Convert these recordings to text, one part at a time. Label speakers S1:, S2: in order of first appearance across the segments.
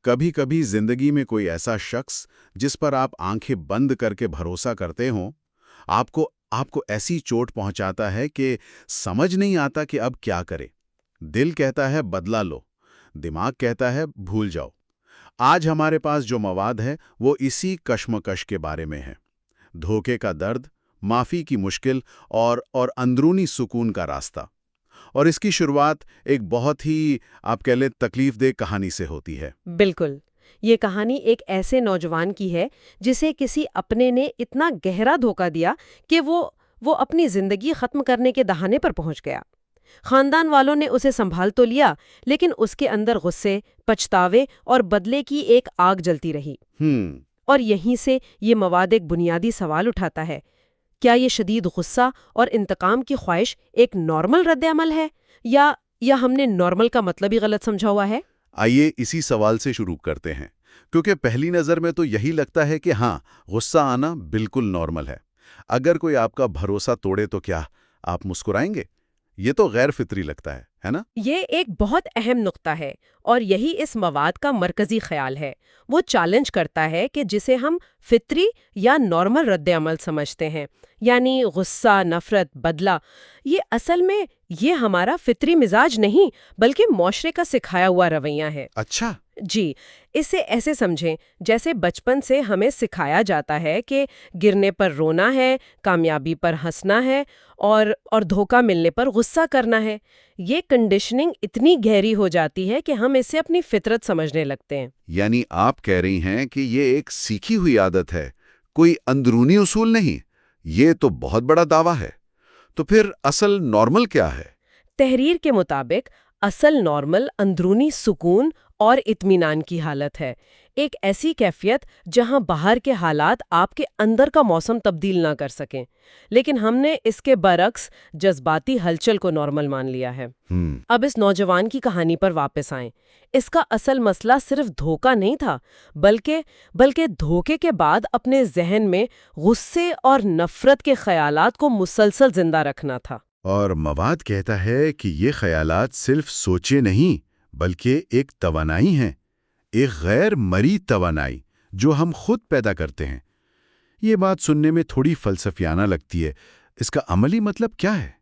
S1: कभी कभी जिंदगी में कोई ऐसा शख्स जिस पर आप आंखें बंद करके भरोसा करते हो, आपको आपको ऐसी चोट पहुंचाता है कि समझ नहीं आता कि अब क्या करे। दिल कहता है बदला लो, दिमाग कहता है भूल जाओ। आज हमारे पास जो मवाद है वो इसी कश्मकश के बारे में है। धोखे का दर्द, माफी की मुश्किल और अंदरूनी सुकून का रास्ता। और इसकी शुरुआत एक बहुत ही, आप कह लें, तकलीफदेह कहानी से होती है।
S2: बिल्कुल। ये कहानी एक ऐसे नौजवान की है जिसे किसी अपने ने इतना गहरा धोखा दिया कि वो अपनी जिंदगी खत्म करने के दहाने पर पहुंच गया। खानदान वालों ने उसे संभाल तो लिया, लेकिन उसके अंदर गुस्से, पछतावे और बदले की एक आग जलती रही। और यहीं से ये मवाद एक बुनियादी सवाल उठाता है, क्या ये शदीद गुस्सा और इंतकाम की ख्वाहिश एक नॉर्मल रद्द-ए-अमल है, या हमने नॉर्मल का मतलब ही गलत समझा हुआ है?
S1: आइए इसी सवाल से शुरू करते हैं, क्योंकि पहली नज़र में तो यही लगता है कि हाँ, गुस्सा आना बिल्कुल नॉर्मल है। अगर कोई आपका भरोसा तोड़े तो क्या आप मुस्कुराएंगे? ये तो गैर फितरी लगता है ना?
S2: ये एक बहुत अहम नुक्ता है, और यही इस मवाद का मरकजी ख्याल है। वो चैलेंज करता है कि जिसे हम फितरी या नॉर्मल रद्द-ए-अमल समझते हैं, यानी गुस्सा, नफरत, बदला, ये असल में ये हमारा फितरी मिजाज नहीं, बल्कि मौशरे का सिखाया हुआ रवैया है।
S1: अच्छा।
S2: जी, इसे ऐसे समझें जैसे बचपन से हमें सिखाया जाता है कि गिरने पर रोना है, कामयाबी पर हंसना है और धोखा मिलने पर गुस्सा करना है। ये कंडीशनिंग इतनी गहरी हो जाती है कि हम इसे अपनी फितरत समझने लगते हैं।
S1: यानी आप कह रही हैं कि ये एक सीखी हुई आदत है, कोई अंदरूनी उसूल नहीं। ये तो बहुत बड़ा दावा है। तो फिर असल नॉर्मल क्या है?
S2: तहरीर के मुताबिक असल नॉर्मल अंदरूनी सुकून और इत्मीनान की हालत है। एक ऐसी कैफियत जहां बाहर के हालात आपके अंदर का मौसम तब्दील ना कर सकें। लेकिन हमने इसके बरक्स जज्बाती हलचल को नॉर्मल मान लिया है। अब इस नौजवान की कहानी पर वापस आएं। इसका असल मसला सिर्फ धोखा नहीं था, बल्कि धोखे के बाद अपने जहन में गुस्से और नफरत के ख्यालात को मुसलसल जिंदा रखना था।
S1: और मवाद कहता है कि ये ख्यालात सिर्फ सोचे नहीं, बल्कि एक तवानाई है, एक गैर मरी तवानाई जो हम खुद पैदा करते हैं। ये बात सुनने में थोड़ी फलसफियाना लगती है। इसका अमली मतलब क्या है?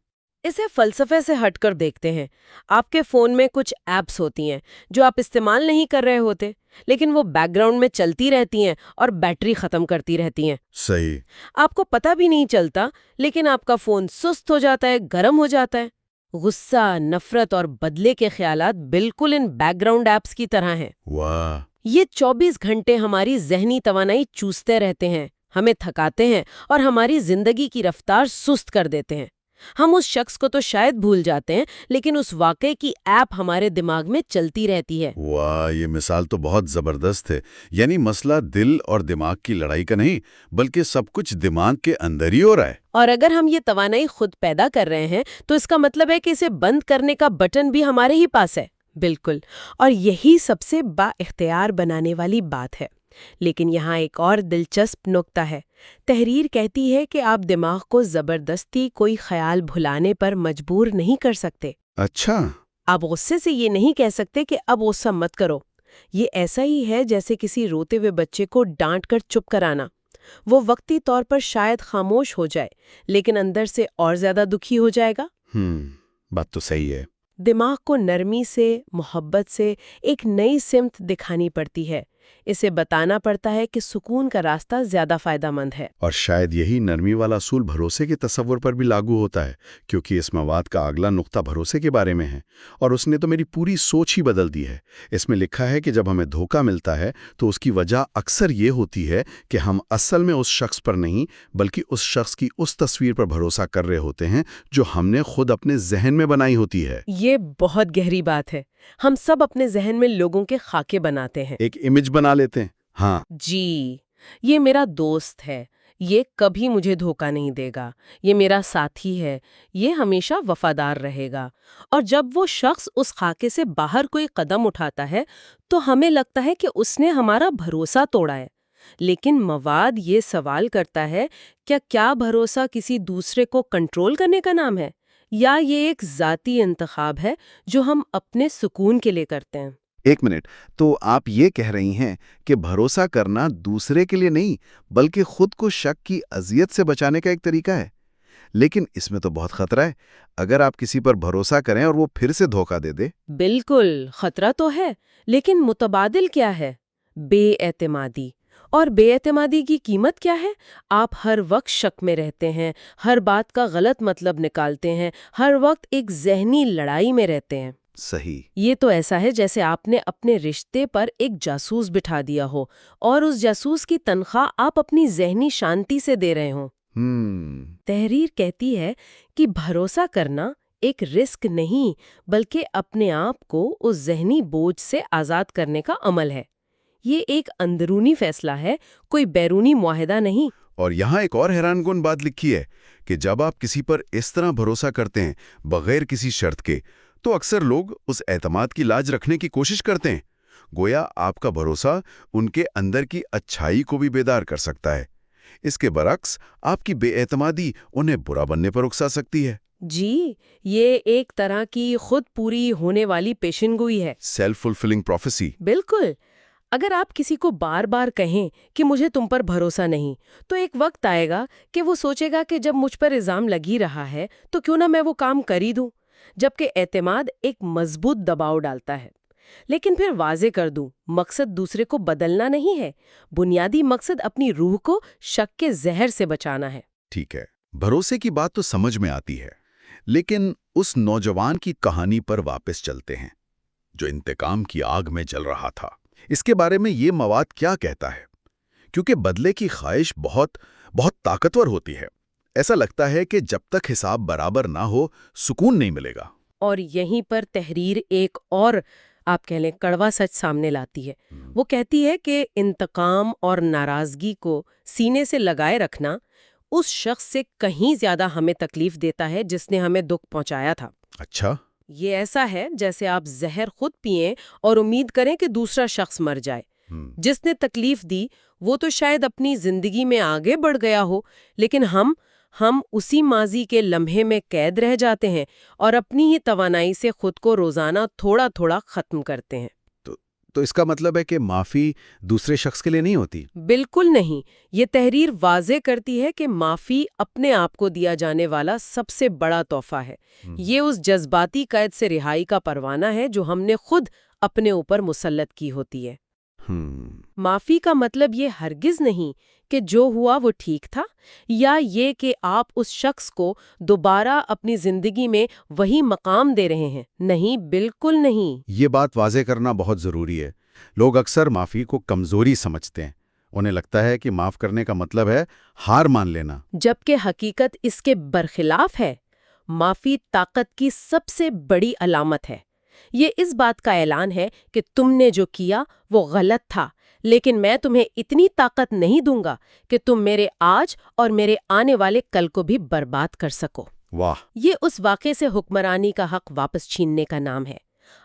S2: इसे फलसफे से हटकर देखते हैं। आपके फ़ोन में कुछ ऐप्स होती हैं जो आप इस्तेमाल नहीं कर रहे होते, लेकिन वो बैकग्राउंड में चलती रहती हैं और बैटरी ख़त्म करती रहती हैं।
S1: सही।
S2: आपको पता भी नहीं चलता, लेकिन आपका फ़ोन सुस्त हो जाता है, गर्म हो जाता है। गुस्सा, नफरत और बदले के ख्यालात बिल्कुल इन बैकग्राउंड ऐप्स की तरह हैं।
S1: वाह।
S2: ये 24 घंटे हमारी ज़हनी तवानाई चूसते रहते हैं, हमें थकाते हैं और हमारी ज़िंदगी की रफ्तार सुस्त कर देते हैं। हम उस शख्स को तो शायद भूल जाते हैं, लेकिन उस वाक़े की ऐप हमारे दिमाग में चलती रहती है।
S1: वाह, ये मिसाल तो बहुत जबरदस्त है। यानी मसला दिल और दिमाग की लड़ाई का नहीं, बल्कि सब कुछ दिमाग के अंदर ही हो रहा है।
S2: और अगर हम ये तवानाई खुद पैदा कर रहे हैं, तो इसका मतलब है कि इसे बंद करने का बटन भी हमारे ही पास है। बिल्कुल। और यही सबसे बाइख्तियार बनाने वाली बात है। लेकिन यहाँ एक और दिलचस्प नुक्ता है। तहरीर कहती है कि आप दिमाग को ज़बरदस्ती कोई ख्याल भुलाने पर मजबूर नहीं कर सकते।
S1: अच्छा।
S2: आप गुस्से से ये नहीं कह सकते कि अब गुस्सा मत करो। ये ऐसा ही है जैसे किसी रोते हुए बच्चे को डांट कर चुप कराना। वो वक्ती तौर पर शायद खामोश हो जाए, लेकिन अंदर से और ज्यादा दुखी हो जाएगा।
S1: बात तो सही है।
S2: दिमाग को नरमी से, मोहब्बत से एक नई सिमत दिखानी पड़ती है। इसे बताना पड़ता है कि सुकून का रास्ता ज्यादा फायदेमंद है।
S1: और शायद यही नरमी वाला असूल भरोसे के तस्वुर पर भी लागू होता है, क्योंकि इस मवाद का अगला नुक्ता भरोसे के बारे में है। और उसने तो मेरी पूरी सोच ही बदल दी है। इसमें लिखा है कि जब हमें धोखा मिलता है तो उसकी वजह अक्सर ये होती है कि हम असल में उस शख्स पर नहीं, बल्कि उस शख्स की उस तस्वीर पर भरोसा कर रहे होते हैं जो हमने खुद अपने जहन में बनाई होती है।
S2: ये बहुत गहरी बात है। हम सब अपने जहन में लोगों के खाके बनाते हैं,
S1: एक इमेज बना लेते हैं। हाँ
S2: जी, ये मेरा दोस्त है, ये कभी मुझे धोखा नहीं देगा, ये मेरा साथी है, ये हमेशा वफादार रहेगा। और जब वो शख्स उस खाके से बाहर कोई कदम उठाता है, तो हमें लगता है कि उसने हमारा भरोसा तोड़ा है। लेकिन मवाद ये सवाल करता है, क्या भरोसा किसी दूसरे को कंट्रोल करने का नाम है, या ये एक ज़ाती इंतखाब है जो हम अपने सुकून के लिए करते हैं?
S3: ایک منٹ، تو آپ یہ کہہ رہی ہیں کہ بھروسہ کرنا دوسرے کے لیے نہیں بلکہ خود کو شک کی اذیت سے بچانے کا ایک طریقہ ہے؟ لیکن اس میں تو بہت خطرہ ہے۔ اگر آپ کسی پر بھروسہ کریں اور وہ پھر سے دھوکہ دے دے؟
S2: بالکل خطرہ تو ہے، لیکن متبادل کیا ہے؟ بے اعتمادی۔ اور بے اعتمادی کی قیمت کیا ہے؟ آپ ہر وقت شک میں رہتے ہیں، ہر بات کا غلط مطلب نکالتے ہیں، ہر وقت ایک ذہنی لڑائی میں رہتے ہیں۔
S3: صحیح۔
S2: یہ تو ایسا ہے جیسے آپ نے اپنے رشتے پر ایک جاسوس بٹھا دیا ہو اور اس جاسوس کی تنخواہ آپ اپنی ذہنی شانتی سے دے رہے ہوں۔ تحریر کہتی ہے کہ بھروسہ کرنا ایک رسک نہیں بلکہ اپنے آپ کو اس ذہنی بوجھ سے آزاد کرنے کا عمل ہے۔ یہ ایک اندرونی فیصلہ ہے، کوئی بیرونی معاہدہ نہیں۔
S1: اور یہاں ایک اور حیران کن بات لکھی ہے کہ جب آپ کسی پر اس طرح بھروسہ کرتے ہیں بغیر کسی شرط کے، تو اکثر لوگ اس اعتماد کی لاج رکھنے کی کوشش کرتے ہیں۔ گویا آپ کا بھروسہ ان کے اندر کی اچھائی کو بھی بیدار کر سکتا ہے۔ اس کے برعکس آپ کی بے اعتمادی انہیں برا بننے پر اکسا سکتی ہے۔
S2: جی، یہ ایک طرح کی خود پوری ہونے والی پیشن گوئی ہے۔
S1: Self fulfilling prophecy.
S2: بالکل۔ اگر آپ کسی کو بار بار کہیں کہ مجھے تم پر بھروسہ نہیں، تو ایک وقت آئے گا کہ وہ سوچے گا کہ جب مجھ پر الزام لگ ہی رہا ہے تو کیوں نہ میں وہ کام کر ہی دوں، جبکہ اعتماد ایک مضبوط دباؤ ڈالتا ہے۔ لیکن پھر واضح کر دوں، مقصد دوسرے کو بدلنا نہیں ہے، بنیادی مقصد اپنی روح کو شک کے زہر سے بچانا ہے۔
S1: ٹھیک ہے، بھروسے کی بات تو سمجھ میں آتی ہے، لیکن اس نوجوان کی کہانی پر واپس چلتے ہیں جو انتقام کی آگ میں جل رہا تھا۔ اس کے بارے میں یہ مواد کیا کہتا ہے؟ کیونکہ بدلے کی خواہش بہت طاقتور ہوتی ہے۔ ایسا لگتا ہے کہ جب تک حساب برابر نہ ہو سکون نہیں ملے گا۔
S2: اور یہیں پر تحریر ایک اور آپ کہہ لیں کڑوا سچ سامنے لاتی ہے۔ وہ کہتی ہے کہ انتقام اور ناراضگی کو سینے سے لگائے رکھنا اس شخص سے کہیں زیادہ ہمیں تکلیف دیتا ہے جس نے ہمیں دکھ پہنچایا تھا۔
S1: اچھا۔
S2: یہ ایسا ہے جیسے آپ زہر خود پئیں اور امید کریں کہ دوسرا شخص مر جائے۔ جس نے تکلیف دی وہ تو شاید اپنی زندگی میں آگے بڑھ گیا ہو، لیکن ہم اسی ماضی کے لمحے میں قید رہ جاتے ہیں اور اپنی ہی توانائی سے خود کو روزانہ تھوڑا تھوڑا ختم کرتے ہیں۔
S1: تو اس کا مطلب ہے کہ معافی دوسرے شخص کے لیے نہیں ہوتی؟
S2: بالکل نہیں۔ یہ تحریر واضح کرتی ہے کہ معافی اپنے آپ کو دیا جانے والا سب سے بڑا تحفہ ہے۔ یہ اس جذباتی قید سے رہائی کا پروانہ ہے جو ہم نے خود اپنے اوپر مسلط کی ہوتی ہے۔ معافی کا مطلب یہ ہرگز نہیں کہ جو ہوا وہ ٹھیک تھا، یا یہ کہ آپ اس شخص کو دوبارہ اپنی زندگی میں وہی مقام دے رہے ہیں۔ نہیں، بالکل نہیں۔
S1: یہ بات واضح کرنا بہت ضروری ہے۔ لوگ اکثر معافی کو کمزوری سمجھتے ہیں۔ انہیں لگتا ہے کہ معاف کرنے کا مطلب ہے ہار مان لینا،
S2: جبکہ حقیقت اس کے برخلاف ہے۔ معافی طاقت کی سب سے بڑی علامت ہے۔ یہ اس بات کا اعلان ہے کہ تم نے جو کیا وہ غلط تھا، لیکن میں تمہیں اتنی طاقت نہیں دوں گا کہ تم میرے آج اور میرے آنے والے کل کو بھی برباد کر سکو۔
S1: واہ!
S2: یہ اس واقعے سے حکمرانی کا حق واپس چھیننے کا نام ہے۔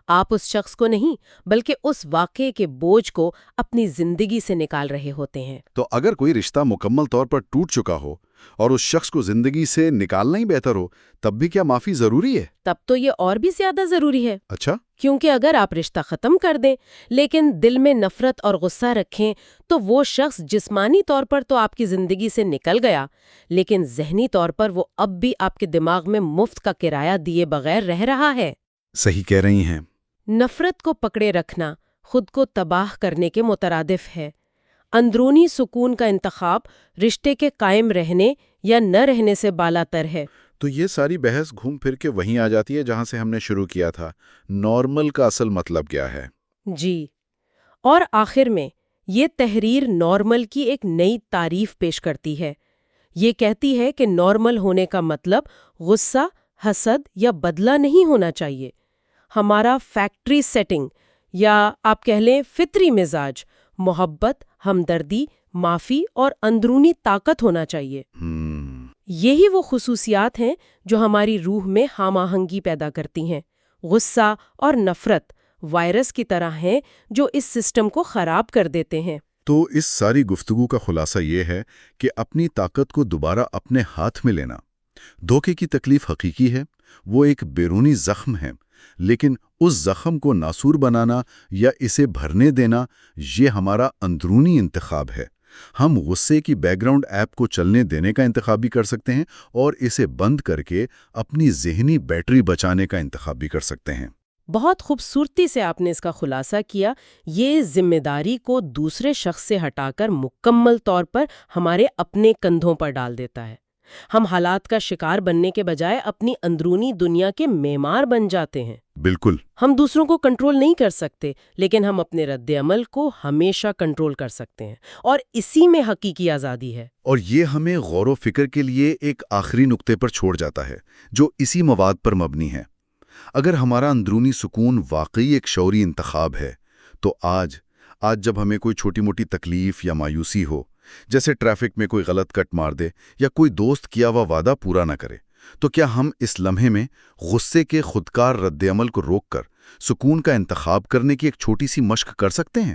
S2: آپ اس شخص کو نہیں بلکہ اس واقعے کے بوجھ کو اپنی زندگی سے نکال رہے ہوتے ہیں۔
S1: تو اگر کوئی رشتہ مکمل طور پر ٹوٹ چکا ہو اور اس شخص کو زندگی سے نکالنا ہی بہتر ہو، تب بھی کیا معافی ضروری ہے؟
S2: تب تو یہ اور بھی زیادہ ضروری ہے۔
S1: اچھا؟
S2: کیونکہ اگر آپ رشتہ ختم کر دیں لیکن دل میں نفرت اور غصہ رکھیں تو وہ شخص جسمانی طور پر تو آپ کی زندگی سے نکل گیا، لیکن ذہنی طور پر وہ اب بھی آپ کے دماغ میں مفت کا کرایہ دیے بغیر رہ رہا ہے۔
S1: صحیح کہہ رہی ہیں۔
S2: نفرت کو پکڑے رکھنا خود کو تباہ کرنے کے مترادف ہے۔ اندرونی سکون کا انتخاب رشتے کے قائم رہنے یا نہ رہنے سے بالاتر ہے۔
S1: تو یہ ساری بحث گھوم پھر کے وہیں آ جاتی ہے جہاں سے ہم نے شروع کیا تھا۔ نارمل کا اصل مطلب کیا ہے؟
S2: جی، اور آخر میں یہ تحریر نارمل کی ایک نئی تعریف پیش کرتی ہے۔ یہ کہتی ہے کہ نارمل ہونے کا مطلب غصہ، حسد یا بدلہ نہیں ہونا چاہیے۔ ہمارا فیکٹری سیٹنگ یا آپ کہہ لیں فطری مزاج محبت، ہمدردی، معافی اور اندرونی طاقت ہونا چاہیے۔ یہی وہ خصوصیات ہیں جو ہماری روح میں ہم آہنگی پیدا کرتی ہیں۔ غصہ اور نفرت وائرس کی طرح ہیں جو اس سسٹم کو خراب کر دیتے ہیں۔
S1: تو اس ساری گفتگو کا خلاصہ یہ ہے کہ اپنی طاقت کو دوبارہ اپنے ہاتھ میں لینا، धोखे की तकलीफ हकीकी है, वो एक बैरूनी जख्म है, लेकिन उस जख्म को नासूर बनाना या इसे भरने देना, ये हमारा अंदरूनी इंतखाब है। हम गुस्से की बैकग्राउंड ऐप को चलने देने का इंतखाब भी कर सकते हैं और इसे बंद करके अपनी ज़हनी बैटरी बचाने का इंतखाब भी कर सकते हैं।
S2: बहुत खूबसूरती से आपने इसका खुलासा किया। ये जिम्मेदारी को दूसरे शख्स से हटाकर मुकम्मल तौर पर हमारे अपने कंधों पर डाल देता है। हम हालात का शिकार बनने के बजाय अपनी अंदरूनी दुनिया के मेमार बन जाते हैं।
S1: बिल्कुल।
S2: हम दूसरों को कंट्रोल नहीं कर सकते, लेकिन हम अपने रद्द-ए-अमल को हमेशा कंट्रोल कर सकते हैं, और इसी में हकीकी आज़ादी है।
S1: और ये हमें गौर व फिक्र के लिए एक आखिरी नुक्ते पर छोड़ जाता है, जो इसी मवाद पर मबनी है। अगर हमारा अंदरूनी सुकून वाकई एक शौरी इंतखाब है, तो आज जब हमें कोई छोटी मोटी तकलीफ या मायूसी हो, जैसे ट्रैफिक में कोई गलत कट मार दे या कोई दोस्त किया हुआ वादा पूरा ना करे, तो क्या हम इस लम्हे में गुस्से के खुदकार रद्द-ए-अमल को रोककर सुकून का इंतखाब करने की एक छोटी सी मश्क कर सकते हैं?